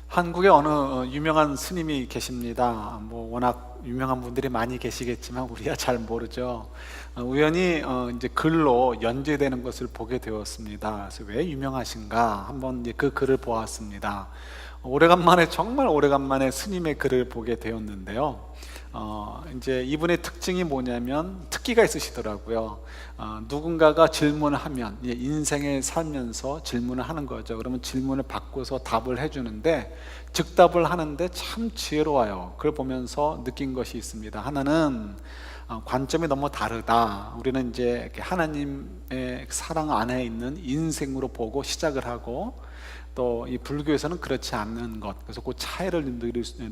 한국에 어느 유명한 스님이 계십니다. 워낙 유명한 분들이 많이 계시겠지만 우리야 잘 모르죠. 우연히 이제 글로 연재되는 것을 보게 되었습니다. 그래서 왜 유명하신가 한번 이제 그 글을 보았습니다. 오래간만에 정말 오래간만에 스님의 글을 보게 되었는데요. 이제 이분의 특징이 뭐냐면 특기가 있으시더라고요. 누군가가 질문을 하면 인생에 살면서 질문을 하는 거죠. 그러면 질문을 바꿔서 답을 해주는데 즉답을 하는데 참 지혜로워요. 그걸 보면서 느낀 것이 있습니다. 하나는 관점이 너무 다르다. 우리는 이제 하나님의 사랑 안에 있는 인생으로 보고 시작을 하고, 또 이 불교에서는 그렇지 않는 것, 그래서 그 차이를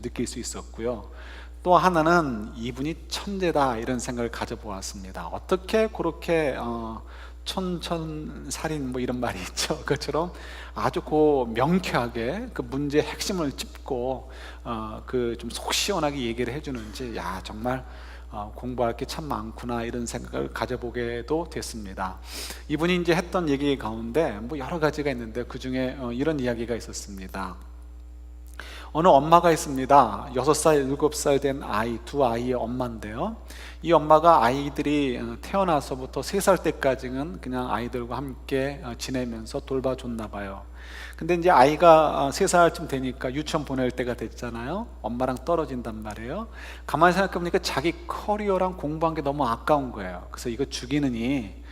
느낄 수 있었고요. 또 하나는 이분이 천재다, 이런 생각을 가져보았습니다. 어떻게 그렇게 촌천살인 이런 말이 있죠. 그처럼 아주 명쾌하게 그 문제의 핵심을 짚고 그 좀 속 시원하게 얘기를 해주는지, 정말 공부할 게 참 많구나, 이런 생각을 가져보게도 됐습니다. 이분이 이제 했던 얘기 가운데 여러 가지가 있는데 그 중에 이런 이야기가 있었습니다. 어느 엄마가 있습니다. 6살, 7살 된 아이, 두 아이의 엄마인데요. 이 엄마가 아이들이 태어나서부터 3살 때까지는 그냥 아이들과 함께 지내면서 돌봐줬나 봐요. 근데 이제 아이가 3살쯤 되니까 유치원 보낼 때가 됐잖아요. 엄마랑 떨어진단 말이에요. 가만히 생각해보니까 자기 커리어랑 공부한 게 너무 아까운 거예요. 그래서 이거 죽이느니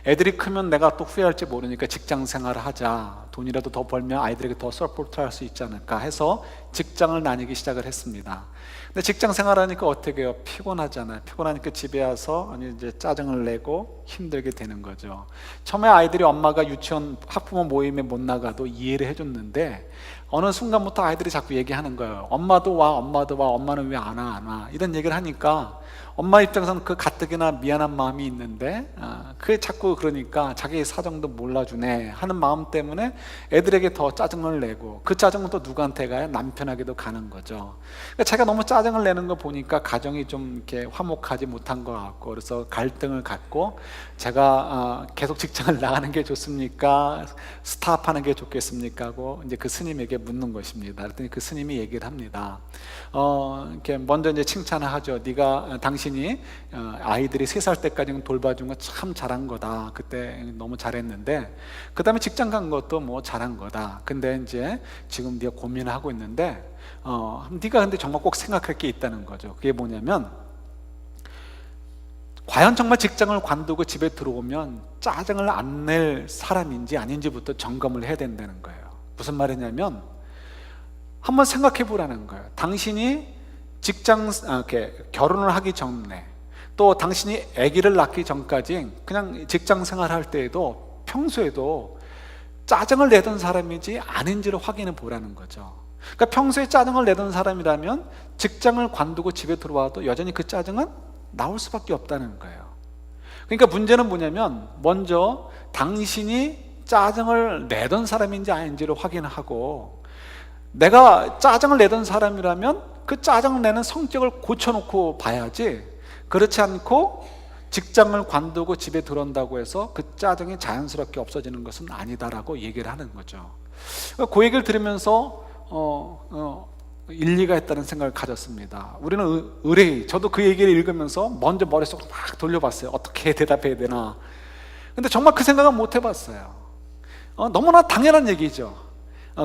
애들이 크면 내가 또 후회할지 모르니까 직장 생활을 하자, 돈이라도 더 벌면 아이들에게 더 서포트 할 수 있지 않을까 해서 직장을 다니기 시작을 했습니다. 근데 직장 생활하니까 어떻게 해요? 피곤하잖아요. 피곤하니까 집에 와서 이제 짜증을 내고 힘들게 되는 거죠. 처음에 아이들이 엄마가 유치원 학부모 모임에 못 나가도 이해를 해줬는데 어느 순간부터 아이들이 자꾸 얘기하는 거예요. 엄마도 와, 엄마도 와, 엄마는 왜 안 와? 이런 얘기를 하니까 엄마 입장에서는 그 가뜩이나 미안한 마음이 있는데 그게 자꾸 그러니까 자기 사정도 몰라주네 하는 마음 때문에 애들에게 더 짜증을 내고, 그 짜증은 또 누구한테 가요? 남편에게도 가는 거죠. 그러니까 자기가 너무 짜증을 내는 거 보니까 가정이 좀 이렇게 화목하지 못한 것 같고, 그래서 갈등을 갖고, 제가 계속 직장을 나가는 게 좋습니까? 스탑하는 게 좋겠습니까? 하고 이제 그 스님에게 묻는 것입니다. 그랬더니 그 스님이 얘기를 합니다. 이렇게 먼저 이제 칭찬을 하죠. 당신이 아이들이 3살 때까지는 돌봐준 거 참 잘한 거다. 그때 너무 잘했는데 그 다음에 직장 간 것도 잘한 거다. 근데 이제 지금 네가 고민을 하고 있는데 네가 근데 정말 꼭 생각할 게 있다는 거죠. 그게 뭐냐면, 과연 정말 직장을 관두고 집에 들어오면 짜증을 안 낼 사람인지 아닌지부터 점검을 해야 된다는 거예요. 무슨 말이냐면, 한번 생각해 보라는 거예요. 당신이 결혼을 하기 전에, 또 당신이 아기를 낳기 전까지 그냥 직장 생활할 때에도 평소에도 짜증을 내던 사람인지 아닌지를 확인해 보라는 거죠. 그러니까 평소에 짜증을 내던 사람이라면 직장을 관두고 집에 들어와도 여전히 그 짜증은 나올 수밖에 없다는 거예요. 그러니까 문제는 뭐냐면, 먼저 당신이 짜증을 내던 사람인지 아닌지를 확인하고, 내가 짜증을 내던 사람이라면 그 짜증을 내는 성격을 고쳐놓고 봐야지, 그렇지 않고 직장을 관두고 집에 들어온다고 해서 그 짜증이 자연스럽게 없어지는 것은 아니다라고 얘기를 하는 거죠. 그 얘기를 들으면서 일리가 있다는 생각을 가졌습니다. 우리는 의뢰, 저도 그 얘기를 읽으면서 먼저 머릿속으로 막 돌려봤어요. 어떻게 대답해야 되나. 근데 정말 그 생각은 못 해봤어요. 너무나 당연한 얘기죠.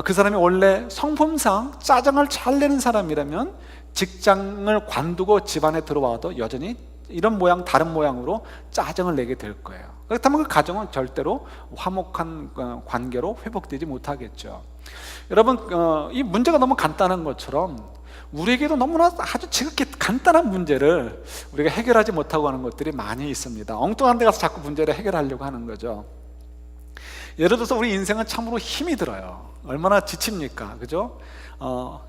그 사람이 원래 성품상 짜증을 잘 내는 사람이라면 직장을 관두고 집안에 들어와도 여전히 이런 모양 다른 모양으로 짜증을 내게 될 거예요. 그렇다면 그 가정은 절대로 화목한 관계로 회복되지 못하겠죠. 여러분, 이 문제가 너무 간단한 것처럼 우리에게도 너무나 아주 지극히 간단한 문제를 우리가 해결하지 못하고 하는 것들이 많이 있습니다. 엉뚱한 데 가서 자꾸 문제를 해결하려고 하는 거죠. 예를 들어서 우리 인생은 참으로 힘이 들어요. 얼마나 지칩니까? 그죠?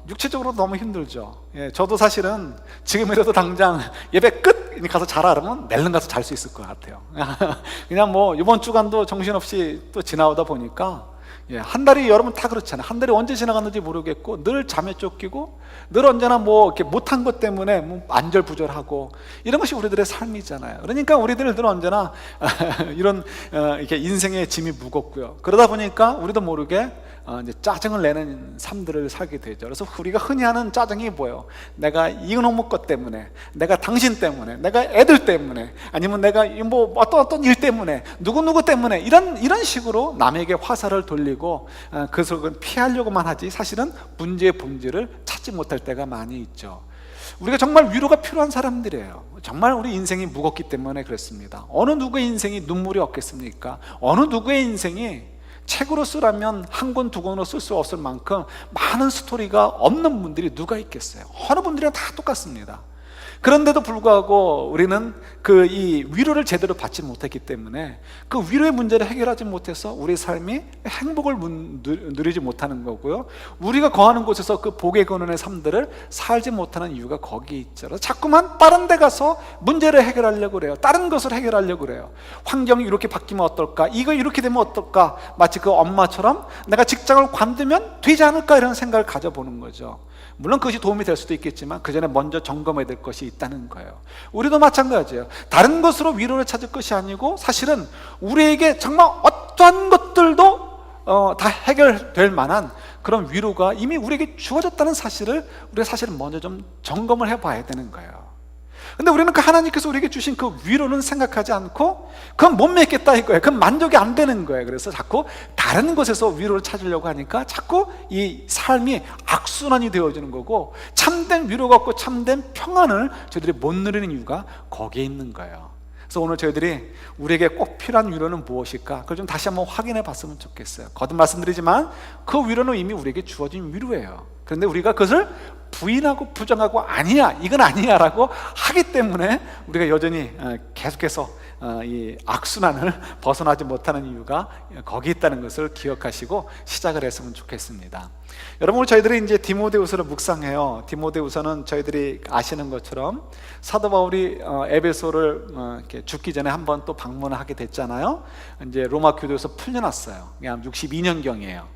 육체적으로 너무 힘들죠. 저도 사실은 지금이라도 당장 예배 끝! 가서 자라 그러면 낼름 가서 잘 수 있을 것 같아요. 그냥 이번 주간도 정신없이 또 지나오다 보니까, 한 달이 여러분 다 그렇잖아요. 한 달이 언제 지나갔는지 모르겠고, 늘 잠에 쫓기고, 늘 언제나 이렇게 못한 것 때문에 안절부절하고, 이런 것이 우리들의 삶이잖아요. 그러니까 우리들 늘 언제나 이런 이렇게 인생의 짐이 무겁고요. 그러다 보니까 우리도 모르게 이제 짜증을 내는 삶들을 살게 되죠. 그래서 우리가 흔히 하는 짜증이 뭐예요? 내가 이놈의 것 때문에, 내가 당신 때문에, 내가 애들 때문에, 아니면 내가 뭐 어떤 일 때문에, 누구 때문에, 이런 식으로 남에게 화살을 돌리고 그 속을 피하려고만 하지 사실은 문제의 본질을 찾지 못할 때가 많이 있죠. 우리가 정말 위로가 필요한 사람들이에요. 정말 우리 인생이 무겁기 때문에 그렇습니다. 어느 누구의 인생이 눈물이 없겠습니까? 어느 누구의 인생이 책으로 쓰라면 한 권, 두 권으로 쓸 수 없을 만큼 많은 스토리가 없는 분들이 누가 있겠어요? 어느 분들이나 다 똑같습니다. 그런데도 불구하고 우리는 이 위로를 제대로 받지 못했기 때문에 그 위로의 문제를 해결하지 못해서 우리 삶이 행복을 누리지 못하는 거고요, 우리가 거하는 곳에서 그 복의 근원의 삶들을 살지 못하는 이유가 거기에 있죠. 그래서 자꾸만 다른 데 가서 문제를 해결하려고 그래요. 다른 것을 해결하려고 그래요. 환경이 이렇게 바뀌면 어떨까? 이거 이렇게 되면 어떨까? 마치 그 엄마처럼 내가 직장을 관두면 되지 않을까? 이런 생각을 가져보는 거죠. 물론 그것이 도움이 될 수도 있겠지만 그 전에 먼저 점검해야 될 것이 있다는 거예요. 우리도 마찬가지예요. 다른 것으로 위로를 찾을 것이 아니고 사실은 우리에게 정말 어떠한 것들도 다 해결될 만한 그런 위로가 이미 우리에게 주어졌다는 사실을 우리가 사실은 먼저 좀 점검을 해봐야 되는 거예요. 근데 우리는 그 하나님께서 우리에게 주신 그 위로는 생각하지 않고 그건 못 믿겠다 이거예요. 그건 만족이 안 되는 거예요. 그래서 자꾸 다른 곳에서 위로를 찾으려고 하니까 자꾸 이 삶이 악순환이 되어지는 거고, 참된 위로가 없고 참된 평안을 저희들이 못 누리는 이유가 거기에 있는 거예요. 그래서 오늘 저희들이 우리에게 꼭 필요한 위로는 무엇일까? 그걸 좀 다시 한번 확인해 봤으면 좋겠어요. 거듭 말씀드리지만 그 위로는 이미 우리에게 주어진 위로예요. 그런데 우리가 그것을 부인하고 부정하고 아니야, 이건 아니야 라고 하기 때문에 우리가 여전히 계속해서 이 악순환을 벗어나지 못하는 이유가 거기 있다는 것을 기억하시고 시작을 했으면 좋겠습니다. 여러분, 저희들이 이제 디모데후서를 묵상해요. 디모데후서는 저희들이 아시는 것처럼 사도 바울이 에베소를 이렇게 죽기 전에 한번 또 방문을 하게 됐잖아요. 이제 로마 교도에서 풀려났어요. 그냥 62년경이에요.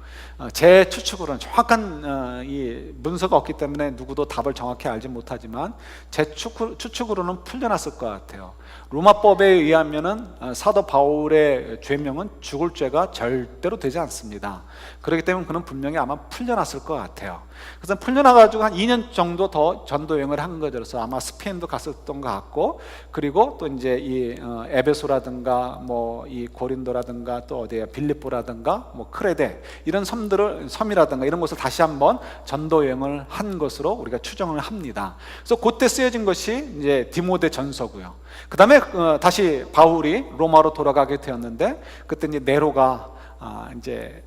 제 추측으로는 정확한 이 문서가 없기 때문에 누구도 답을 정확히 알지 못하지만 제 추측으로는 풀려났을 것 같아요. 로마법에 의하면은 사도 바울의 죄명은 죽을 죄가 절대로 되지 않습니다. 그렇기 때문에 그는 분명히 아마 풀려났을 것 같아요. 그래서 풀려나가지고 한 2년 정도 더 전도 여행을 한 거죠. 그래서 아마 스페인도 갔었던 것 같고, 그리고 또 이제 이 에베소라든가 뭐 이 고린도라든가 또 어디에 빌립보라든가 뭐 크레데 이런 섬이라든가 이런 곳을 다시 한번 전도 여행을 한 것으로 우리가 추정을 합니다. 그래서 그때 쓰여진 것이 이제 디모데 전서고요. 그 다음에 다시 바울이 로마로 돌아가게 되었는데, 그때 이제 네로가 이제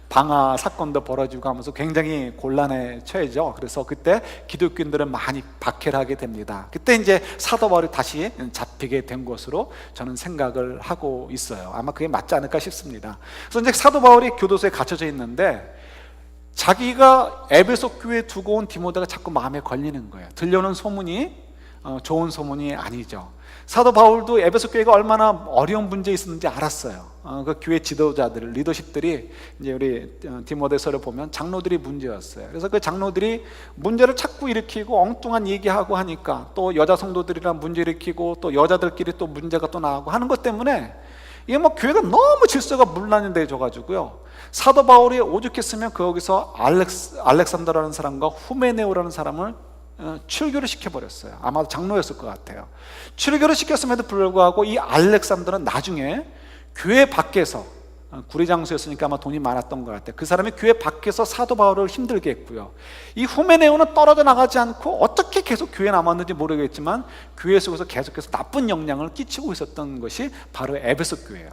방화 사건도 벌어지고 하면서 굉장히 곤란에 처해져. 그래서 그때 기독교인들은 많이 박해를 하게 됩니다. 그때 이제 사도 바울이 다시 잡히게 된 것으로 저는 생각을 하고 있어요. 아마 그게 맞지 않을까 싶습니다. 그래서 이제 사도 바울이 교도소에 갇혀져 있는데 자기가 에베소 교회에 두고 온 디모데가 자꾸 마음에 걸리는 거예요. 들려오는 소문이 좋은 소문이 아니죠. 사도 바울도 에베소 교회가 얼마나 어려운 문제에 있었는지 알았어요. 그 교회 지도자들, 리더십들이 이제 우리 디모데서를 보면 장로들이 문제였어요. 그래서 그 장로들이 문제를 자꾸 일으키고 엉뚱한 얘기하고 하니까 또 여자 성도들이랑 문제 일으키고 또 여자들끼리 또 문제가 또 나오고 하는 것 때문에 이게 뭐 교회가 너무 질서가 문란해져 가지고요, 사도 바울이 오죽했으면 거기서 알렉산더라는 사람과 후메네오라는 사람을 출교를 시켜버렸어요. 아마도 장로였을 것 같아요. 출교를 시켰음에도 불구하고 이 알렉산더는 나중에 교회 밖에서, 구리장수였으니까 아마 돈이 많았던 것 같아요. 그 사람이 교회 밖에서 사도 바울을 힘들게 했고요, 이 후메네오는 떨어져 나가지 않고 어떻게 계속 교회에 남았는지 모르겠지만 교회 속에서 계속해서 나쁜 영향을 끼치고 있었던 것이 바로 에베소 교회예요.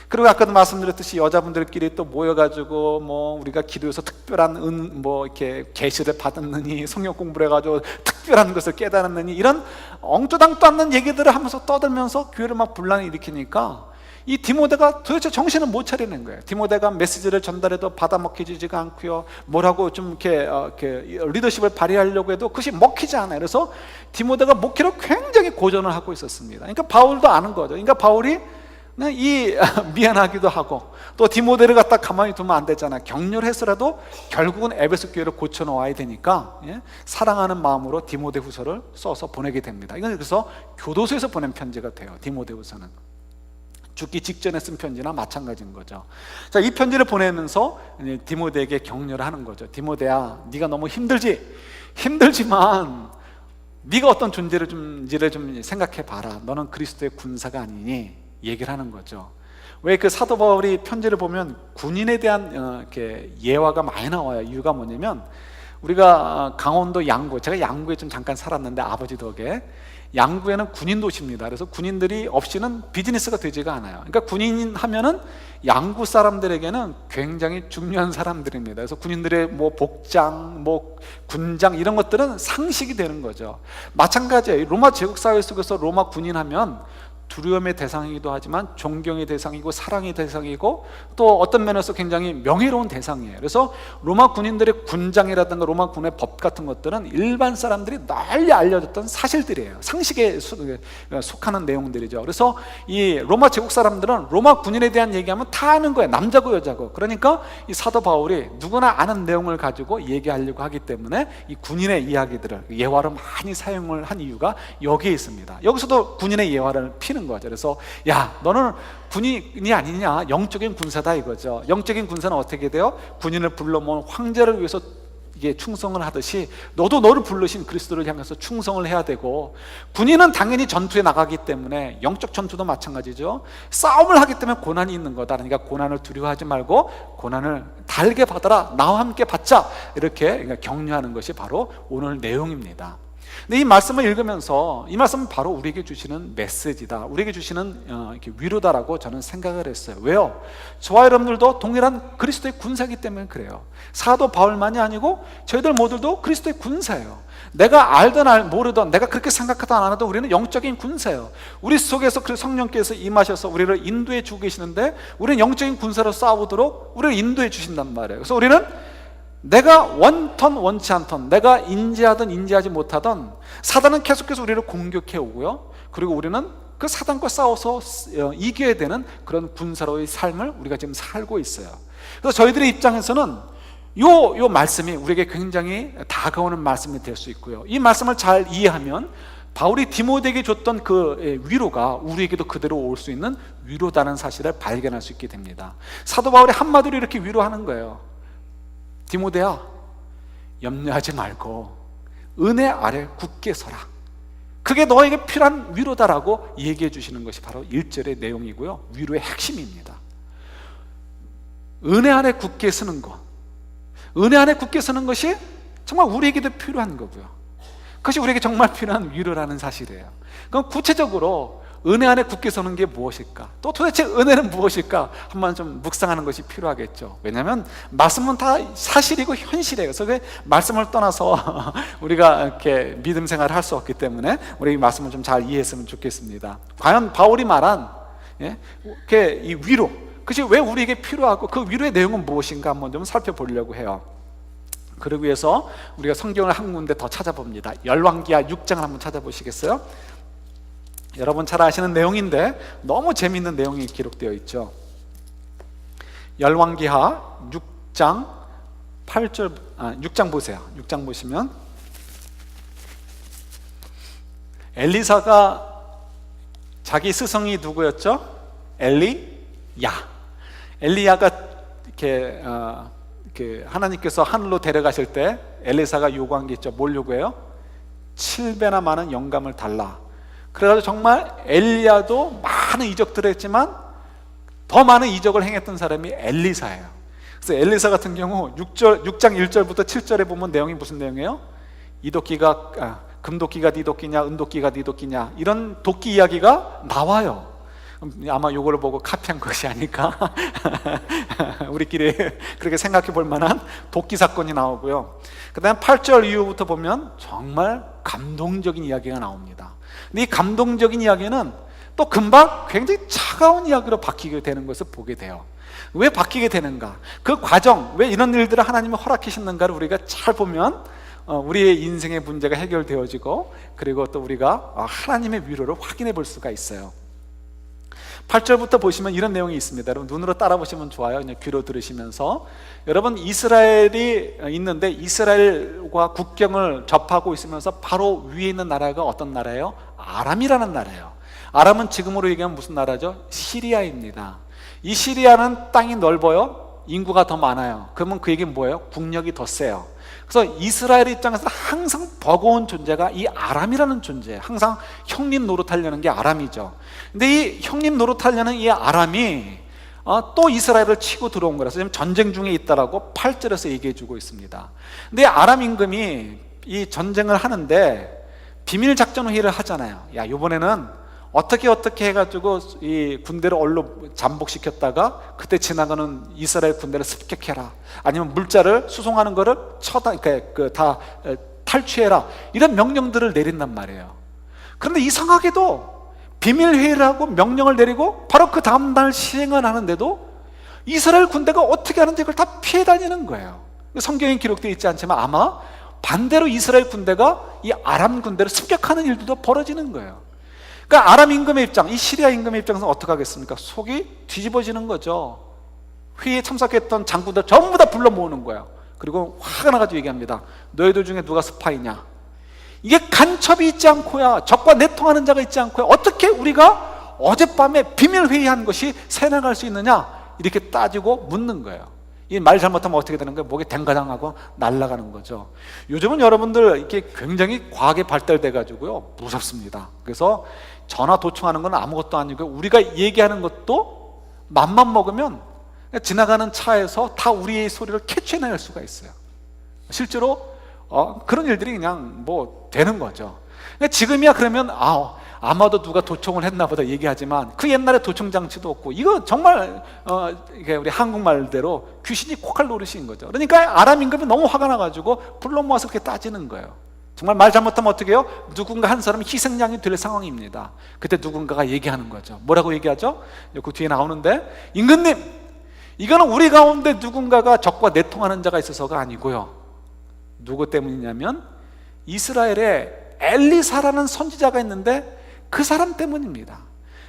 그리고 아까도 말씀드렸듯이 여자분들끼리 또 모여가지고 뭐 우리가 기도에서 특별한 뭐 이렇게 계시를 받았느니, 성경 공부를 해가지고 특별한 것을 깨달았느니, 이런 엉뚱당도 않는 얘기들을 하면서 떠들면서 교회를 막 분란을 일으키니까 이 디모데가 도대체 정신을 못 차리는 거예요. 디모데가 메시지를 전달해도 받아먹히지가 않고요, 뭐라고 좀 이렇게 리더십을 발휘하려고 해도 그것이 먹히지 않아요. 그래서 디모데가 목회를 굉장히 고전을 하고 있었습니다. 그러니까 바울도 아는 거죠. 그러니까 바울이 미안하기도 하고, 또 디모데를 갖다 가만히 두면 안 되잖아요. 격려해서라도 결국은 에베소 교회를 고쳐놓아야 되니까 사랑하는 마음으로 디모데 후서를 써서 보내게 됩니다. 이건 그래서 교도소에서 보낸 편지가 돼요. 디모데 후서는 죽기 직전에 쓴 편지나 마찬가지인 거죠. 자, 이 편지를 보내면서 디모데에게 격려를 하는 거죠. 디모데야, 네가 너무 힘들지만 네가 어떤 존재를 좀 생각해 봐라. 너는 그리스도의 군사가 아니니, 얘기를 하는 거죠. 왜 그 사도 바울이 편지를 보면 군인에 대한 이렇게 예화가 많이 나와요. 이유가 뭐냐면, 우리가 강원도 양구, 제가 양구에 좀 잠깐 살았는데 아버지 덕에, 양구에는 군인 도시입니다. 그래서 군인들이 없이는 비즈니스가 되지가 않아요. 그러니까 군인 하면은 양구 사람들에게는 굉장히 중요한 사람들입니다. 그래서 군인들의 뭐 복장, 뭐 군장 이런 것들은 상식이 되는 거죠. 마찬가지예요. 로마 제국 사회 속에서 로마 군인 하면 두려움의 대상이기도 하지만 존경의 대상이고 사랑의 대상이고 또 어떤 면에서 굉장히 명예로운 대상이에요. 그래서 로마 군인들의 군장이라든가 로마 군의 법 같은 것들은 일반 사람들이 널리 알려졌던 사실들이에요. 상식에 속하는 내용들이죠. 그래서 이 로마 제국 사람들은 로마 군인에 대한 얘기하면 다 아는 거예요. 남자고 여자고. 그러니까 이 사도 바울이 누구나 아는 내용을 가지고 얘기하려고 하기 때문에 이 군인의 이야기들을 예화로 많이 사용을 한 이유가 여기에 있습니다. 여기서도 군인의 예화를 피는 거죠. 그래서 야, 너는 군인이 아니냐, 영적인 군사다 이거죠. 영적인 군사는 어떻게 돼요? 군인을 불러 모은 황제를 위해서 이게 충성을 하듯이 너도 너를 부르신 그리스도를 향해서 충성을 해야 되고, 군인은 당연히 전투에 나가기 때문에 영적 전투도 마찬가지죠. 싸움을 하기 때문에 고난이 있는 거다. 그러니까 고난을 두려워하지 말고 고난을 달게 받아라, 나와 함께 받자, 이렇게 격려하는 것이 바로 오늘 내용입니다. 근데 이 말씀을 읽으면서 이 말씀은 바로 우리에게 주시는 메시지다, 우리에게 주시는 이렇게 위로다라고 저는 생각을 했어요. 왜요? 저와 여러분들도 동일한 그리스도의 군사이기 때문에 그래요. 사도 바울만이 아니고 저희들 모두도 그리스도의 군사예요. 내가 알든 모르든, 내가 그렇게 생각하든 안 하든 우리는 영적인 군사예요. 우리 속에서 그 성령께서 임하셔서 우리를 인도해 주고 계시는데, 우리는 영적인 군사로 싸우도록 우리를 인도해 주신단 말이에요. 그래서 우리는 내가 원턴 원치 않던, 내가 인지하든 인지하지 못하던 사단은 계속해서 우리를 공격해 오고요, 그리고 우리는 그 사단과 싸워서 이겨야 되는 그런 군사로의 삶을 우리가 지금 살고 있어요. 그래서 저희들의 입장에서는 요 말씀이 우리에게 굉장히 다가오는 말씀이 될 수 있고요, 이 말씀을 잘 이해하면 바울이 디모데에게 줬던 그 위로가 우리에게도 그대로 올 수 있는 위로다는 사실을 발견할 수 있게 됩니다. 사도 바울이 한마디로 이렇게 위로하는 거예요. 디모데야, 염려하지 말고 은혜 아래 굳게 서라. 그게 너에게 필요한 위로다라고 얘기해 주시는 것이 바로 1절의 내용이고요, 위로의 핵심입니다. 은혜 아래 굳게 서는 것, 은혜 안에 굳게 서는 것이 정말 우리에게도 필요한 거고요, 그것이 우리에게 정말 필요한 위로라는 사실이에요. 그럼 구체적으로 은혜 안에 굳게 서는 게 무엇일까? 또 도대체 은혜는 무엇일까? 한번 좀 묵상하는 것이 필요하겠죠. 왜냐하면 말씀은 다 사실이고 현실이에요. 그래서 그 말씀을 떠나서 우리가 이렇게 믿음 생활을 할 수 없기 때문에 우리 이 말씀을 좀 잘 이해했으면 좋겠습니다. 과연 바울이 말한 이 위로, 그것이 왜 우리에게 필요하고 그 위로의 내용은 무엇인가 한번 좀 살펴보려고 해요. 그러기 위해서 우리가 성경을 한 군데 더 찾아봅니다. 열왕기하 6장을 한번 찾아보시겠어요? 여러분 잘 아시는 내용인데 너무 재미있는 내용이 기록되어 있죠. 열왕기하 6장 8절, 6장 보세요. 6장 보시면 엘리사가, 자기 스승이 누구였죠? 엘리야가 이렇게 하나님께서 하늘로 데려가실 때 엘리사가 요구한 게 있죠. 뭘 요구해요? 7배나 많은 영감을 달라. 그래가지고 정말 엘리야도 많은 이적들을 했지만 더 많은 이적을 행했던 사람이 엘리사예요. 그래서 엘리사 같은 경우 6장 1절부터 7절에 보면 내용이 무슨 내용이에요? 금도끼가 네 도끼냐, 은도끼가 네 도끼냐, 이런 도끼 이야기가 나와요. 아마 요거를 보고 카피한 것이 아닐까 우리끼리 그렇게 생각해 볼 만한 도끼 사건이 나오고요. 그 다음 8절 이후부터 보면 정말 감동적인 이야기가 나옵니다. 근데 이 감동적인 이야기는 또 금방 굉장히 차가운 이야기로 바뀌게 되는 것을 보게 돼요. 왜 바뀌게 되는가, 그 과정, 왜 이런 일들을 하나님이 허락하셨는가를 우리가 잘 보면 우리의 인생의 문제가 해결되어지고, 그리고 또 우리가 하나님의 위로를 확인해 볼 수가 있어요. 8절부터 보시면 이런 내용이 있습니다. 여러분 눈으로 따라 보시면 좋아요. 그냥 귀로 들으시면서. 여러분, 이스라엘이 있는데 이스라엘과 국경을 접하고 있으면서 바로 위에 있는 나라가 어떤 나라예요? 아람이라는 나라예요. 아람은 지금으로 얘기하면 무슨 나라죠? 시리아입니다. 이 시리아는 땅이 넓어요. 인구가 더 많아요. 그러면 그 얘기는 뭐예요? 국력이 더 세요. 그래서 이스라엘 입장에서는 항상 버거운 존재가 이 아람이라는 존재예요. 항상 형님 노릇하려는 게 아람이죠. 근데 이 형님 노릇하려는 이 아람이 또 이스라엘을 치고 들어온 거라서 지금 전쟁 중에 있다라고 8절에서 얘기해 주고 있습니다. 근데 아람 임금이 이 전쟁을 하는데 비밀 작전 회의를 하잖아요. 야, 이번에는 어떻게 해가지고 이 군대를 얼로 잠복시켰다가 그때 지나가는 이스라엘 군대를 습격해라, 아니면 물자를 수송하는 거를 다 탈취해라, 이런 명령들을 내린단 말이에요. 그런데 이상하게도 비밀 회의를 하고 명령을 내리고 바로 그 다음날 시행을 하는데도 이스라엘 군대가 어떻게 하는지 그걸 다 피해 다니는 거예요. 성경에 기록되어 있지 않지만 아마 반대로 이스라엘 군대가 이 아람 군대를 습격하는 일들도 벌어지는 거예요. 그러니까 아람 임금의 입장, 이 시리아 임금의 입장에서는 어떻게 하겠습니까? 속이 뒤집어지는 거죠. 회의에 참석했던 장군들 전부 다 불러 모으는 거예요. 그리고 화가 나가지고 얘기합니다. 너희들 중에 누가 스파이냐? 이게 간첩이 있지 않고야, 적과 내통하는 자가 있지 않고야 어떻게 우리가 어젯밤에 비밀 회의한 것이 새나갈 수 있느냐? 이렇게 따지고 묻는 거예요. 이 말 잘못하면 어떻게 되는 거예요? 목에 댕가당하고 날아가는 거죠. 요즘은 여러분들 이렇게 굉장히 과학에 발달돼 가지고요, 무섭습니다. 그래서 전화 도청하는 건 아무것도 아니고 우리가 얘기하는 것도 맘만 먹으면 지나가는 차에서 다 우리의 소리를 캐치해낼 수가 있어요. 실제로 그런 일들이 그냥 뭐 되는 거죠. 지금이야 그러면 아마도 누가 도청을 했나 보다 얘기하지만 그 옛날에 도청 장치도 없고, 이거 정말 이게 우리 한국말대로 귀신이 코칼 노릇인 거죠. 그러니까 아람 임금이 너무 화가 나가지고 불러 모아서 그렇게 따지는 거예요. 정말 말 잘못하면 어떻게 해요? 누군가 한 사람이 희생양이 될 상황입니다. 그때 누군가가 얘기하는 거죠. 뭐라고 얘기하죠? 그 뒤에 나오는데, 임금님, 이거는 우리 가운데 누군가가 적과 내통하는 자가 있어서가 아니고요, 누구 때문이냐면 이스라엘에 엘리사라는 선지자가 있는데 그 사람 때문입니다.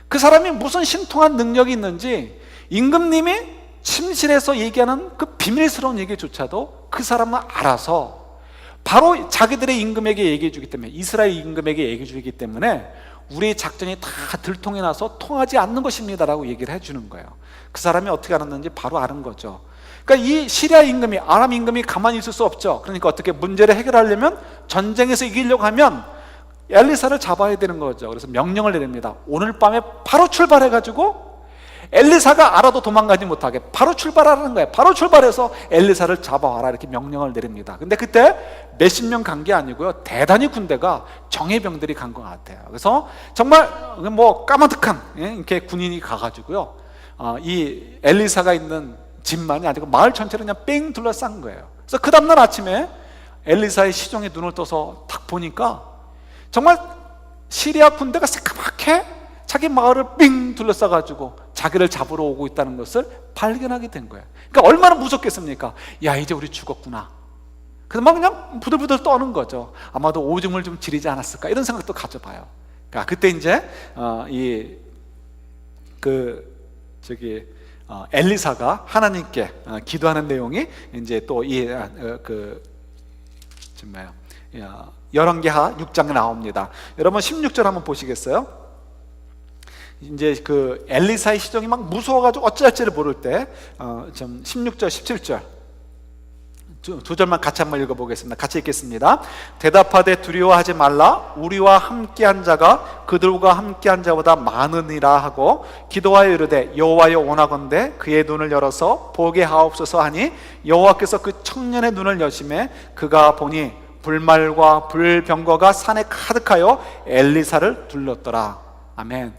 그 사람이 무슨 신통한 능력이 있는지 임금님이 침실에서 얘기하는 그 비밀스러운 얘기조차도 그 사람은 알아서 바로 자기들의 임금에게 얘기해 주기 때문에, 이스라엘 임금에게 얘기해 주기 때문에 우리의 작전이 다 들통이 나서 통하지 않는 것입니다 라고 얘기를 해주는 거예요. 그 사람이 어떻게 알았는지 바로 아는 거죠. 그러니까 이 시리아 임금이, 아람 임금이 가만히 있을 수 없죠. 그러니까 어떻게 문제를 해결하려면, 전쟁에서 이기려고 하면 엘리사를 잡아야 되는 거죠. 그래서 명령을 내립니다. 오늘 밤에 바로 출발해가지고 엘리사가 알아도 도망가지 못하게 바로 출발하라는 거예요. 바로 출발해서 엘리사를 잡아와라, 이렇게 명령을 내립니다. 근데 그때 몇십 명 간 게 아니고요, 대단히 군대가, 정예병들이 간 것 같아요. 그래서 정말 뭐 까마득한 이렇게 군인이 가가지고요, 이 엘리사가 있는 집만이 아니고 마을 전체를 그냥 뺑 둘러싼 거예요. 그래서 그 다음날 아침에 엘리사의 시종에 눈을 떠서 딱 보니까 정말 시리아 군대가 새까맣게 자기 마을을 삥 둘러싸가지고 자기를 잡으러 오고 있다는 것을 발견하게 된 거예요. 그러니까 얼마나 무섭겠습니까? 야, 이제 우리 죽었구나. 그래서 막 그냥 부들부들 떠는 거죠. 아마도 오줌을 좀 지리지 않았을까, 이런 생각도 가져봐요. 그러니까 그때 이제 엘리사가 하나님께 기도하는 내용이 이제 또 열왕기하 6장에 나옵니다. 여러분 16절 한번 보시겠어요? 이제 그 엘리사의 시종이 막 무서워가지고 어찌할지를 모를 때, 16절 17절 두 절만 같이 한번 읽어보겠습니다. 같이 읽겠습니다. 대답하되 두려워하지 말라, 우리와 함께한 자가 그들과 함께한 자보다 많으니라 하고 기도하여 이르되 여호와여 원하건대 그의 눈을 열어서 보게 하옵소서 하니 여호와께서 그 청년의 눈을 여심해 그가 보니 불말과 불병거가 산에 가득하여 엘리사를 둘렀더라. 아멘.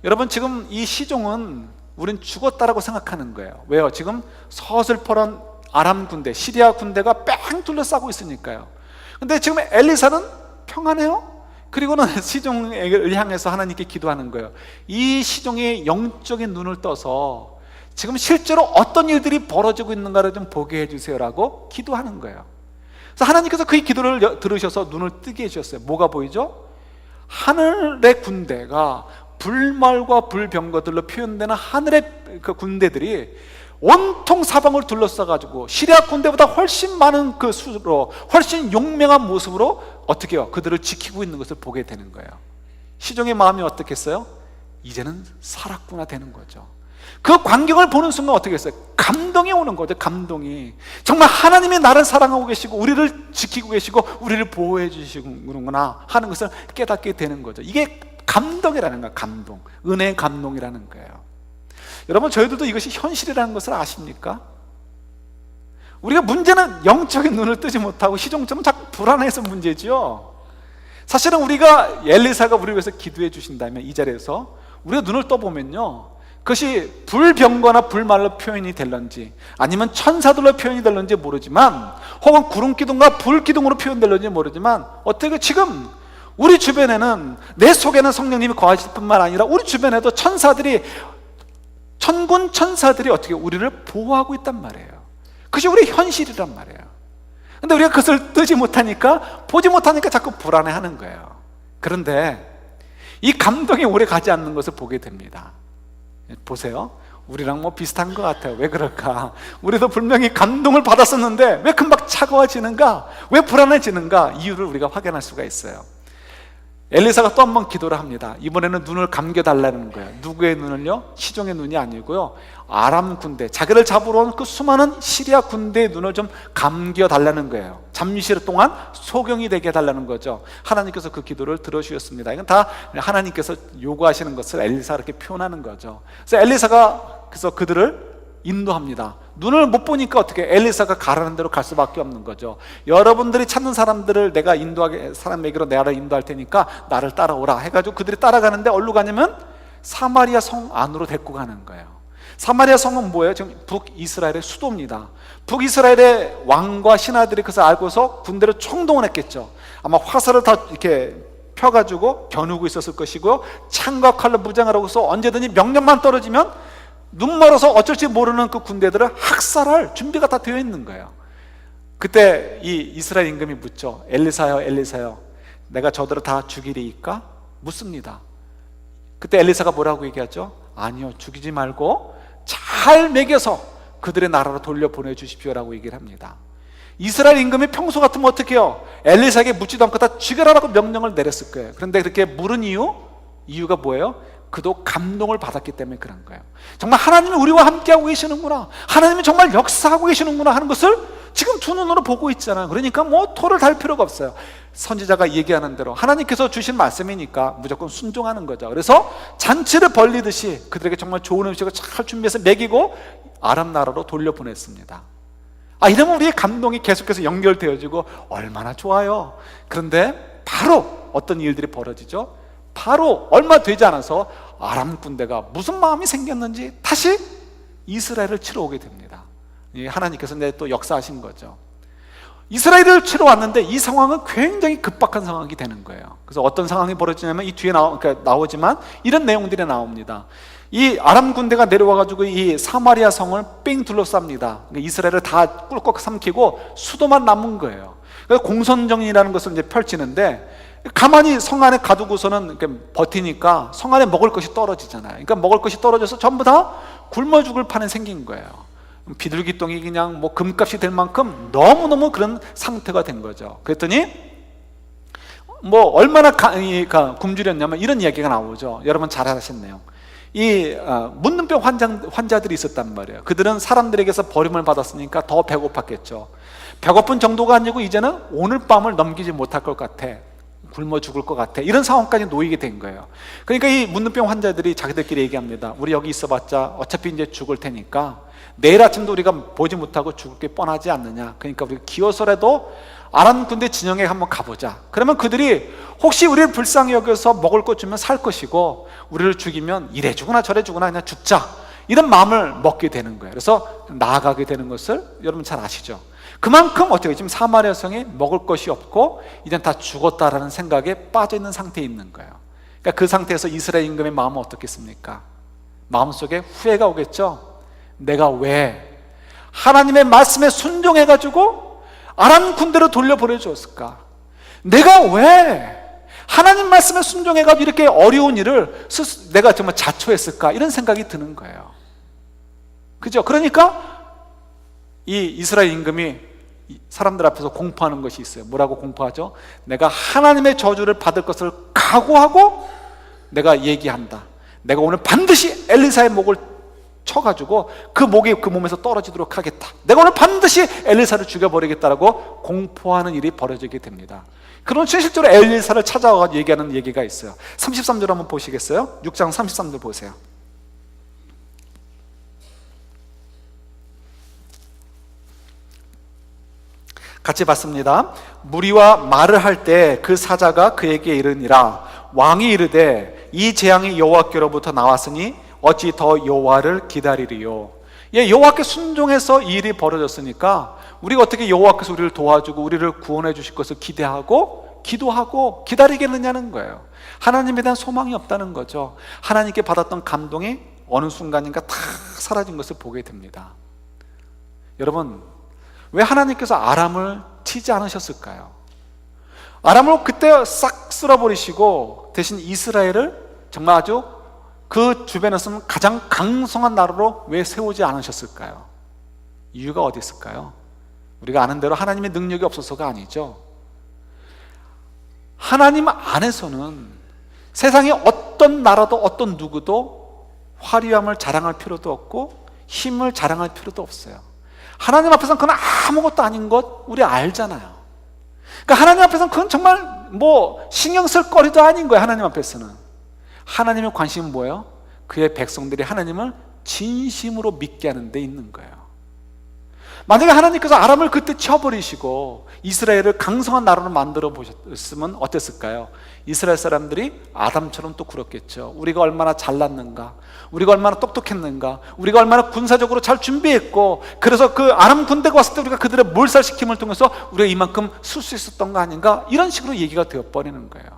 여러분, 지금 이 시종은 우린 죽었다라고 생각하는 거예요. 왜요? 지금 서슬퍼런 아람 군대, 시리아 군대가 뺑 둘러싸고 있으니까요. 근데 지금 엘리사는 평안해요. 그리고는 시종을 향해서 하나님께 기도하는 거예요. 이 시종의 영적인 눈을 떠서 지금 실제로 어떤 일들이 벌어지고 있는가를 좀 보게 해주세요라고 기도하는 거예요. 그래서 하나님께서 그 기도를 들으셔서 눈을 뜨게 해주셨어요. 뭐가 보이죠? 하늘의 군대가, 불말과 불병거들로 표현되는 하늘의 그 군대들이 온통 사방을 둘러싸가지고 시리아 군대보다 훨씬 많은 그 수로, 훨씬 용맹한 모습으로 어떻게 해요? 그들을 지키고 있는 것을 보게 되는 거예요. 시종의 마음이 어떻겠어요? 이제는 살았구나 되는 거죠. 그 광경을 보는 순간 어떻게 했어요? 감동이 오는 거죠. 감동이. 정말 하나님이 나를 사랑하고 계시고 우리를 지키고 계시고 우리를 보호해 주시는구나 하는 것을 깨닫게 되는 거죠. 이게 감동이라는 거예요. 감동. 은혜의 감동이라는 거예요. 여러분, 저희들도 이것이 현실이라는 것을 아십니까? 우리가 문제는 영적인 눈을 뜨지 못하고 시종점은 자꾸 불안해서 문제지요. 사실은 우리가 엘리사가 우리를 위해서 기도해 주신다면 이 자리에서 우리가 눈을 떠보면요, 그것이 불병거나 불말로 표현이 될런지 아니면 천사들로 표현이 될런지 모르지만, 혹은 구름기둥과 불기둥으로 표현될런지 모르지만, 어떻게 지금 우리 주변에는, 내 속에는 성령님이 거하실 뿐만 아니라 우리 주변에도 천사들이, 천군 천사들이 어떻게 우리를 보호하고 있단 말이에요. 그것이 우리 현실이란 말이에요. 근데 우리가 그것을 뜨지 못하니까, 보지 못하니까 자꾸 불안해하는 거예요. 그런데 이 감동이 오래 가지 않는 것을 보게 됩니다. 보세요. 우리랑 뭐 비슷한 것 같아요. 왜 그럴까? 우리도 분명히 감동을 받았었는데 왜 금방 차가워지는가? 왜 불안해지는가? 이유를 우리가 확인할 수가 있어요. 엘리사가 또 한 번 기도를 합니다. 이번에는 눈을 감겨달라는 거예요. 누구의 눈을요? 시종의 눈이 아니고요, 아람 군대, 자기를 잡으러 온 그 수많은 시리아 군대의 눈을 좀 감겨달라는 거예요. 잠시 동안 소경이 되게 해달라는 거죠. 하나님께서 그 기도를 들어주셨습니다. 이건 다 하나님께서 요구하시는 것을 엘리사가 이렇게 표현하는 거죠. 그래서 엘리사가 그들을 인도합니다. 눈을 못 보니까 어떻게, 엘리사가 가라는 대로 갈 수밖에 없는 거죠. 여러분들이 찾는 사람들을 내가 인도하게, 사람에게로 나를 인도할 테니까 나를 따라오라 해가지고 그들이 따라가는데 어디로 가냐면 사마리아 성 안으로 데리고 가는 거예요. 사마리아 성은 뭐예요? 지금 북이스라엘의 수도입니다. 북이스라엘의 왕과 신하들이 그것을 알고서 군대를 총동원 했겠죠. 아마 화살을 다 이렇게 펴가지고 겨누고 있었을 것이고요, 창과 칼로 무장을 하고서 언제든지 명령만 떨어지면 눈 멀어서 어쩔지 모르는 그 군대들을 학살할 준비가 다 되어 있는 거예요. 그때 이 이스라엘 임금이 묻죠. 엘리사요, 엘리사요, 내가 저들을 다 죽이리이까? 묻습니다. 그때 엘리사가 뭐라고 얘기하죠? 아니요, 죽이지 말고 잘 먹여서 그들의 나라로 돌려보내 주십시오라고 얘기를 합니다. 이스라엘 임금이 평소 같으면 어떻게 해요? 엘리사에게 묻지도 않고 다 죽여라라고 명령을 내렸을 거예요. 그런데 그렇게 물은 이유가 뭐예요? 그도 감동을 받았기 때문에 그런 거예요. 정말 하나님이 우리와 함께하고 계시는구나, 하나님이 정말 역사하고 계시는구나 하는 것을 지금 두 눈으로 보고 있잖아요. 그러니까 뭐 토를 달 필요가 없어요. 선지자가 얘기하는 대로 하나님께서 주신 말씀이니까 무조건 순종하는 거죠. 그래서 잔치를 벌리듯이 그들에게 정말 좋은 음식을 잘 준비해서 먹이고 아람 나라로 돌려보냈습니다. 이러면 우리의 감동이 계속해서 연결되어지고 얼마나 좋아요. 그런데 바로 어떤 일들이 벌어지죠? 바로 얼마 되지 않아서 아람 군대가 무슨 마음이 생겼는지 다시 이스라엘을 치러 오게 됩니다. 하나님께서 또 역사하신 거죠. 이스라엘을 치러 왔는데 이 상황은 굉장히 급박한 상황이 되는 거예요. 그래서 어떤 상황이 벌어지냐면 이 뒤에 나오지만 이런 내용들이 나옵니다. 이 아람 군대가 내려와가지고 이 사마리아 성을 뺑 둘러쌉니다. 이스라엘을 다 꿀꺽 삼키고 수도만 남은 거예요. 그래서 공선정이라는 것을 이제 펼치는데, 가만히 성 안에 가두고서는 이렇게 버티니까 성 안에 먹을 것이 떨어지잖아요. 그러니까 먹을 것이 떨어져서 전부 다 굶어 죽을 판에 생긴 거예요. 비둘기똥이 그냥 뭐 금값이 될 만큼 너무너무 그런 상태가 된 거죠. 그랬더니 뭐 얼마나 굶주렸냐면 이런 이야기가 나오죠. 여러분 잘 아시네요. 이 문둥병 환자들이 있었단 말이에요. 그들은 사람들에게서 버림을 받았으니까 더 배고팠겠죠. 배고픈 정도가 아니고 이제는 오늘 밤을 넘기지 못할 것 같아, 굶어 죽을 것 같아, 이런 상황까지 놓이게 된 거예요. 그러니까 이 문둥병 환자들이 자기들끼리 얘기합니다. 우리 여기 있어봤자 어차피 이제 죽을 테니까 내일 아침도 우리가 보지 못하고 죽을 게 뻔하지 않느냐, 그러니까 우리가 기어서라도 아람 군대 진영에 한번 가보자. 그러면 그들이 혹시 우리를 불쌍히 여겨서 먹을 것 주면 살 것이고, 우리를 죽이면 이래 죽으나 저래 죽으나 그냥 죽자, 이런 마음을 먹게 되는 거예요. 그래서 나아가게 되는 것을 여러분 잘 아시죠? 그만큼 어떻게 지금 사마리아 성에 먹을 것이 없고 이젠 다 죽었다라는 생각에 빠져 있는 상태에 있는 거예요. 그러니까 그 상태에서 이스라엘 임금의 마음은 어떻겠습니까? 마음속에 후회가 오겠죠. 내가 왜 하나님의 말씀에 순종해가지고 아람 군대로 돌려보내 주었을까? 내가 왜 하나님 말씀에 순종해가지고 이렇게 어려운 일을 내가 정말 자초했을까? 이런 생각이 드는 거예요. 그죠? 그러니까 이 이스라엘 임금이 사람들 앞에서 공포하는 것이 있어요. 뭐라고 공포하죠? 내가 하나님의 저주를 받을 것을 각오하고 내가 얘기한다. 내가 오늘 반드시 엘리사의 목을 쳐가지고 그 목이 그 몸에서 떨어지도록 하겠다. 내가 오늘 반드시 엘리사를 죽여버리겠다라고 공포하는 일이 벌어지게 됩니다. 그런 실제로 엘리사를 찾아와 얘기하는 얘기가 있어요. 33절 한번 보시겠어요? 6장 33절 보세요. 같이 봤습니다. 무리와 말을 할 때 그 사자가 그에게 이르니라. 왕이 이르되 이 재앙이 여호와께로부터 나왔으니 어찌 더 여호와를 기다리리요. 예, 여호와께 순종해서 이 일이 벌어졌으니까 우리가 어떻게 여호와께서 우리를 도와주고 우리를 구원해 주실 것을 기대하고 기도하고 기다리겠느냐는 거예요. 하나님에 대한 소망이 없다는 거죠. 하나님께 받았던 감동이 어느 순간인가 다 사라진 것을 보게 됩니다. 여러분, 왜 하나님께서 아람을 치지 않으셨을까요? 아람을 그때 싹 쓸어버리시고 대신 이스라엘을 정말 아주 그 주변에서는 가장 강성한 나라로 왜 세우지 않으셨을까요? 이유가 어디 있을까요? 우리가 아는 대로 하나님의 능력이 없어서가 아니죠. 하나님 안에서는 세상에 어떤 나라도 어떤 누구도 화려함을 자랑할 필요도 없고 힘을 자랑할 필요도 없어요. 하나님 앞에서는 그건 아무것도 아닌 것 우리 알잖아요. 그러니까 하나님 앞에서는 그건 정말 뭐 신경 쓸 거리도 아닌 거예요. 하나님 앞에서는 하나님의 관심은 뭐예요? 그의 백성들이 하나님을 진심으로 믿게 하는 데 있는 거예요. 만약에 하나님께서 아람을 그때 쳐버리시고 이스라엘을 강성한 나라로 만들어 보셨으면 어땠을까요? 이스라엘 사람들이 아담처럼 또 굴었겠죠. 우리가 얼마나 잘났는가, 우리가 얼마나 똑똑했는가, 우리가 얼마나 군사적으로 잘 준비했고, 그래서 그 아람 군대가 왔을 때 우리가 그들의 몰살시킴을 통해서 우리가 이만큼 쓸 수 있었던 거 아닌가, 이런 식으로 얘기가 되어버리는 거예요.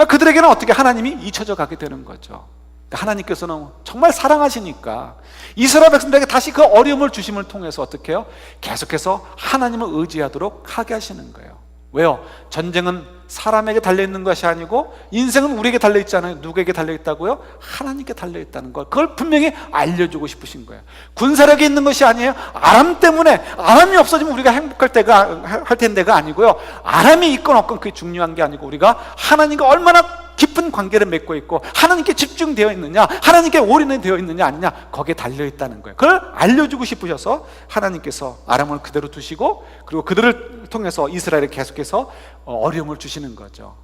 그들에게는 어떻게 하나님이 잊혀져 가게 되는 거죠. 하나님께서는 정말 사랑하시니까 이스라엘 백성들에게 다시 그 어려움을 주심을 통해서 어떻게 해요? 계속해서 하나님을 의지하도록 하게 하시는 거예요. 왜요? 전쟁은 사람에게 달려있는 것이 아니고 인생은 우리에게 달려있잖아요. 누구에게 달려있다고요? 하나님께 달려있다는 걸, 그걸 분명히 알려주고 싶으신 거예요. 군사력이 있는 것이 아니에요. 아람 때문에, 아람이 없어지면 우리가 행복할 때가 할 텐데가 아니고요, 아람이 있건 없건 그게 중요한 게 아니고 우리가 하나님과 얼마나 깊은 관계를 맺고 있고 하나님께 집중되어 있느냐, 하나님께 올인되어 있느냐 아니냐, 거기에 달려있다는 거예요. 그걸 알려주고 싶으셔서 하나님께서 아람을 그대로 두시고, 그리고 그들을 통해서 이스라엘에 계속해서 어려움을 주시는 거죠.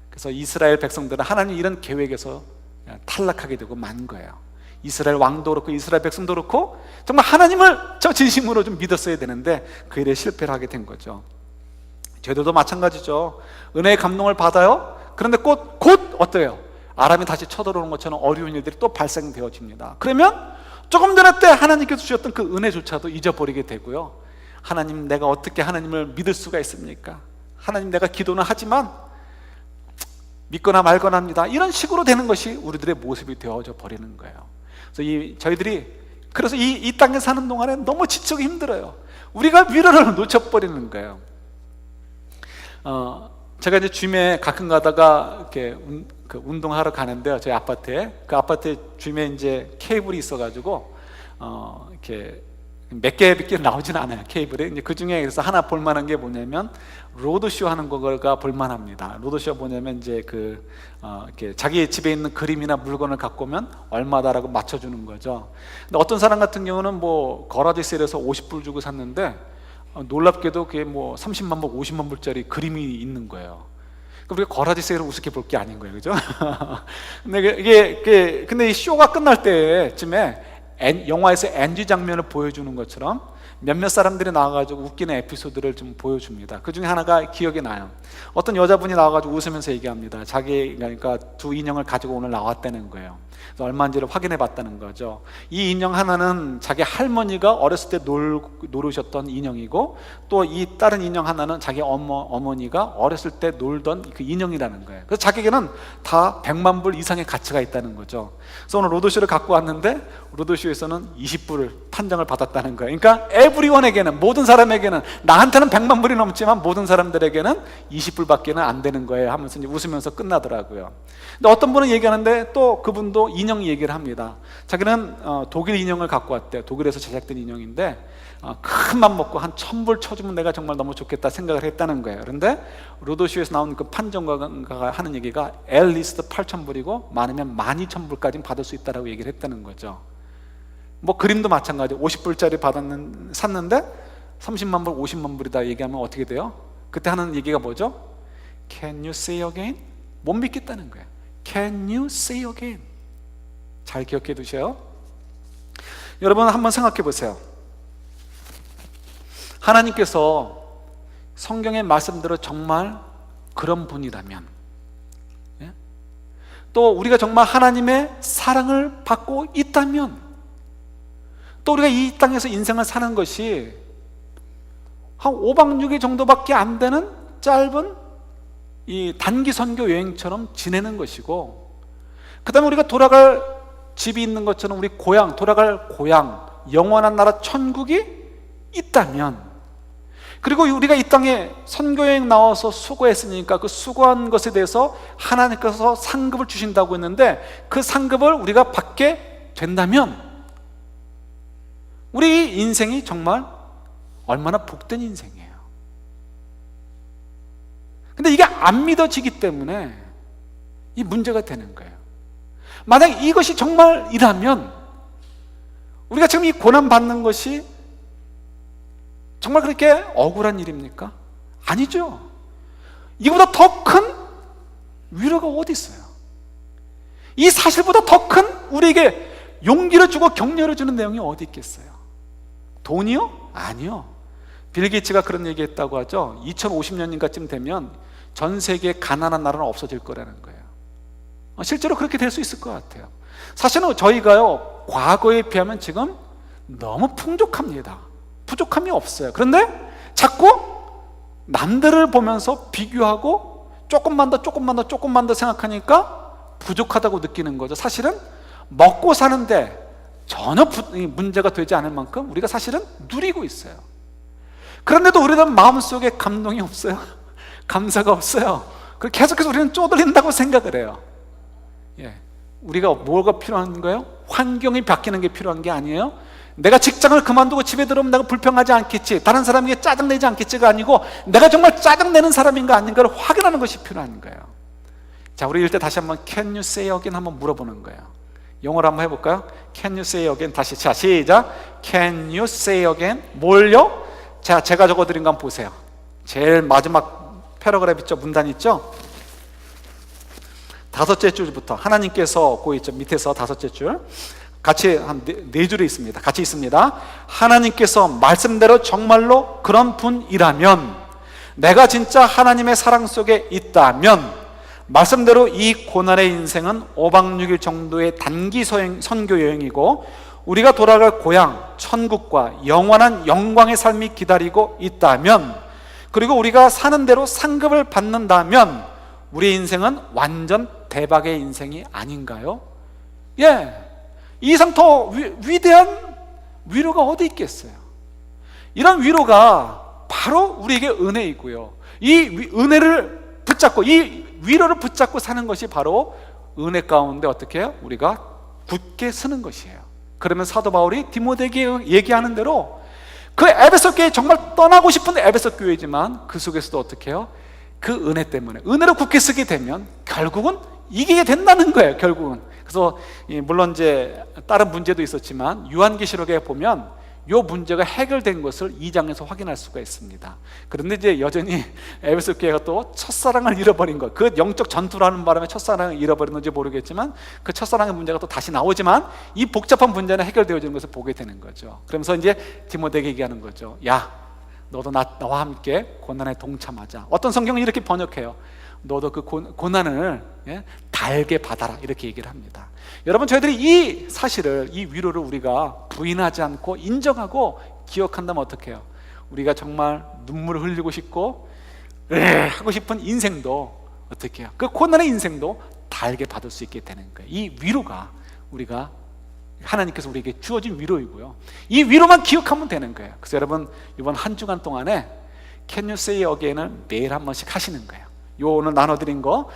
그래서 이스라엘 백성들은 하나님 이런 계획에서 탈락하게 되고 만 거예요. 이스라엘 왕도 그렇고 이스라엘 백성도 그렇고 정말 하나님을 저 진심으로 좀 믿었어야 되는데 그 일에 실패를 하게 된 거죠. 저희들도 마찬가지죠. 은혜의 감동을 받아요. 그런데 곧 어때요? 아람이 다시 쳐들어오는 것처럼 어려운 일들이 또 발생되어집니다. 그러면 조금 전에 때 하나님께서 주셨던 그 은혜조차도 잊어버리게 되고요. 하나님, 내가 어떻게 하나님을 믿을 수가 있습니까? 하나님, 내가 기도는 하지만 믿거나 말거나 합니다. 이런 식으로 되는 것이 우리들의 모습이 되어져 버리는 거예요. 그래서 저희들이 그래서 이 땅에 사는 동안에 너무 지치고 힘들어요. 우리가 위로를 놓쳐버리는 거예요. 제가 이제 줌에 가끔 가다가 이렇게 운동하러 가는데요, 저희 아파트에. 그 아파트에 줌에 이제 케이블이 있어가지고 이렇게 몇 개 나오진 않아요, 케이블이. 이제 그 중에 그래서 하나 볼만한 게 뭐냐면 로드쇼 하는 거가 볼만합니다. 로드쇼 뭐냐면 이제 이렇게 자기 집에 있는 그림이나 물건을 갖고 오면 얼마다라고 맞춰주는 거죠. 근데 어떤 사람 같은 경우는 뭐 거라지 세일에서 50불 주고 샀는데 놀랍게도 그게 뭐 30만 불, 50만 불짜리 그림이 있는 거예요. 그러니까 우리가 거라지 세일을 우습게 볼 게 아닌 거예요, 그죠? 근데 이 쇼가 끝날 때쯤에 영화에서 NG 장면을 보여주는 것처럼 몇몇 사람들이 나와가지고 웃기는 에피소드를 좀 보여줍니다. 그 중에 하나가 기억이 나요. 어떤 여자분이 나와가지고 웃으면서 얘기합니다. 자기 그러니까 두 인형을 가지고 오늘 나왔다는 거예요. 그래서 얼마인지를 확인해 봤다는 거죠. 이 인형 하나는 자기 할머니가 어렸을 때 노르셨던 인형이고, 또 이 다른 인형 하나는 자기 어머니가 어렸을 때 놀던 그 인형이라는 거예요. 그래서 자기에게는 다 100만 불 이상의 가치가 있다는 거죠. 그래서 오늘 로드쇼를 갖고 왔는데 로드쇼에서는 20불을 판정을 받았다는 거예요. 그러니까 에브리원에게는, 모든 사람에게는, 나한테는 100만 불이 넘지만 모든 사람들에게는 20불밖에는 안 되는 거예요 하면서 이제 웃으면서 끝나더라고요. 근데 어떤 분은 얘기하는데 또 그분도 인형 얘기를 합니다. 자기는 독일 인형을 갖고 왔대요. 독일에서 제작된 인형인데 큰 맘 먹고 한 1,000불 쳐주면 내가 정말 너무 좋겠다 생각을 했다는 거예요. 그런데 로드쇼에서 나온 그 판정가가 하는 얘기가 앨리스트 8,000불이고 많으면 12,000불까지 받을 수 있다라고 얘기를 했다는 거죠. 뭐 그림도 마찬가지. 50불짜리 샀는데 30만 불, 50만 불이다 얘기하면 어떻게 돼요? 그때 하는 얘기가 뭐죠? Can you say again? 못 믿겠다는 거예요. Can you say again? 잘 기억해 두세요. 여러분 한번 생각해 보세요. 하나님께서 성경의 말씀대로 정말 그런 분이라면, 또 우리가 정말 하나님의 사랑을 받고 있다면, 또 우리가 이 땅에서 인생을 사는 것이 한 5박 6일 정도밖에 안 되는 짧은 이 단기 선교 여행처럼 지내는 것이고, 그 다음에 우리가 돌아갈 집이 있는 것처럼 우리 고향, 돌아갈 고향, 영원한 나라 천국이 있다면, 그리고 우리가 이 땅에 선교여행 나와서 수고했으니까 그 수고한 것에 대해서 하나님께서 상급을 주신다고 했는데 그 상급을 우리가 받게 된다면 우리 인생이 정말 얼마나 복된 인생이에요. 근데 이게 안 믿어지기 때문에 이 문제가 되는 거예요. 만약 이것이 정말이라면 우리가 지금 이 고난받는 것이 정말 그렇게 억울한 일입니까? 아니죠. 이거보다 더 큰 위로가 어디 있어요? 이 사실보다 더 큰 우리에게 용기를 주고 격려를 주는 내용이 어디 있겠어요? 돈이요? 아니요. 빌 게이츠가 그런 얘기했다고 하죠. 2050년인가쯤 되면 전 세계에 가난한 나라는 없어질 거라는 거예요. 실제로 그렇게 될 수 있을 것 같아요. 사실은 저희가요, 과거에 비하면 지금 너무 풍족합니다. 부족함이 없어요. 그런데 자꾸 남들을 보면서 비교하고 조금만 더 생각하니까 부족하다고 느끼는 거죠. 사실은 먹고 사는데 전혀 문제가 되지 않을 만큼 우리가 사실은 누리고 있어요. 그런데도 우리는 마음속에 감동이 없어요. 감사가 없어요. 계속해서 우리는 쪼들린다고 생각을 해요. 우리가 뭐가 필요한 거예요? 환경이 바뀌는 게 필요한 게 아니에요. 내가 직장을 그만두고 집에 들어오면 내가 불평하지 않겠지, 다른 사람에게 짜증내지 않겠지가 아니고 내가 정말 짜증내는 사람인가 아닌가를 확인하는 것이 필요한 거예요. 자, 우리 이럴 때 다시 한번 Can you say again 한번 물어보는 거예요. 영어로 한번 해볼까요? Can you say again? 다시. 자, 시작. Can you say again? 뭘요? 자, 제가 적어드린 거 한번 보세요. 제일 마지막 패러그래프 있죠? 문단 있죠? 5째 줄부터 하나님께서 그 있죠? 밑에서 5째 줄 같이 한 네 줄에 있습니다. 같이 있습니다. 하나님께서 말씀대로 정말로 그런 분이라면, 내가 진짜 하나님의 사랑 속에 있다면, 말씀대로 이 고난의 인생은 5박 6일 정도의 단기 선교 여행이고 우리가 돌아갈 고향 천국과 영원한 영광의 삶이 기다리고 있다면, 그리고 우리가 사는 대로 상급을 받는다면 우리 인생은 완전 대박의 인생이 아닌가요? 이 이상 더 위대한 위로가 어디 있겠어요? 이런 위로가 바로 우리에게 은혜이고요, 이 은혜를 붙잡고, 이 위로를 붙잡고 사는 것이 바로 은혜 가운데 어떻게 해요? 우리가 굳게 서는 것이에요. 그러면 사도 바울이 디모데에게 얘기하는 대로 그 에베소 교회, 정말 떠나고 싶은 에베소 교회지만 그 속에서도 어떻게 해요? 그 은혜 때문에, 은혜로 굳게 서게 되면 결국은 이기게 된다는 거예요. 결국은. 그래서 물론 이제 다른 문제도 있었지만 요한계시록에 보면 이 문제가 해결된 것을 2장에서 확인할 수가 있습니다. 그런데 이제 여전히 에베소 교회가 또 첫사랑을 잃어버린 것, 그 영적 전투를 하는 바람에 첫사랑을 잃어버렸는지 모르겠지만 그 첫사랑의 문제가 또 다시 나오지만 이 복잡한 문제는 해결되어지는 것을 보게 되는 거죠. 그러면서 이제 디모데에게 얘기하는 거죠. 야, 너도 나와 함께 고난에 동참하자. 어떤 성경은 이렇게 번역해요. 너도 그 고난을 달게 받아라, 이렇게 얘기를 합니다. 여러분, 저희들이 이 사실을, 이 위로를 우리가 부인하지 않고 인정하고 기억한다면 어떻게 해요? 우리가 정말 눈물을 흘리고 싶고 하고 싶은 인생도 어떻게 해요? 그 고난의 인생도 달게 받을 수 있게 되는 거예요. 이 위로가 우리가 하나님께서 우리에게 주어진 위로이고요, 이 위로만 기억하면 되는 거예요. 그래서 여러분, 이번 한 주간 동안에 Can you say again을 매일 한 번씩 하시는 거예요. 요 오늘 나눠드린 거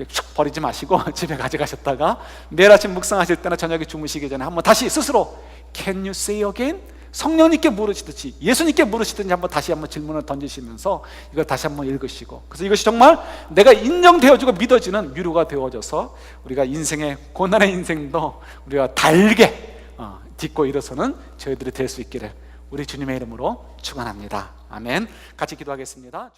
쭉 버리지 마시고 집에 가져가셨다가 내일 아침 묵상하실 때나 저녁에 주무시기 전에 한번 다시 스스로 Can you say again? 성령님께 물으시듯이 예수님께 물으시든지 한번 다시 한번 질문을 던지시면서 이걸 다시 한번 읽으시고, 그래서 이것이 정말 내가 인정되어지고 믿어지는 위로가 되어져서 우리가 인생의 고난의 인생도 우리가 달게 딛고 일어서는 저희들이 될 수 있기를 우리 주님의 이름으로 축원합니다. 아멘. 같이 기도하겠습니다.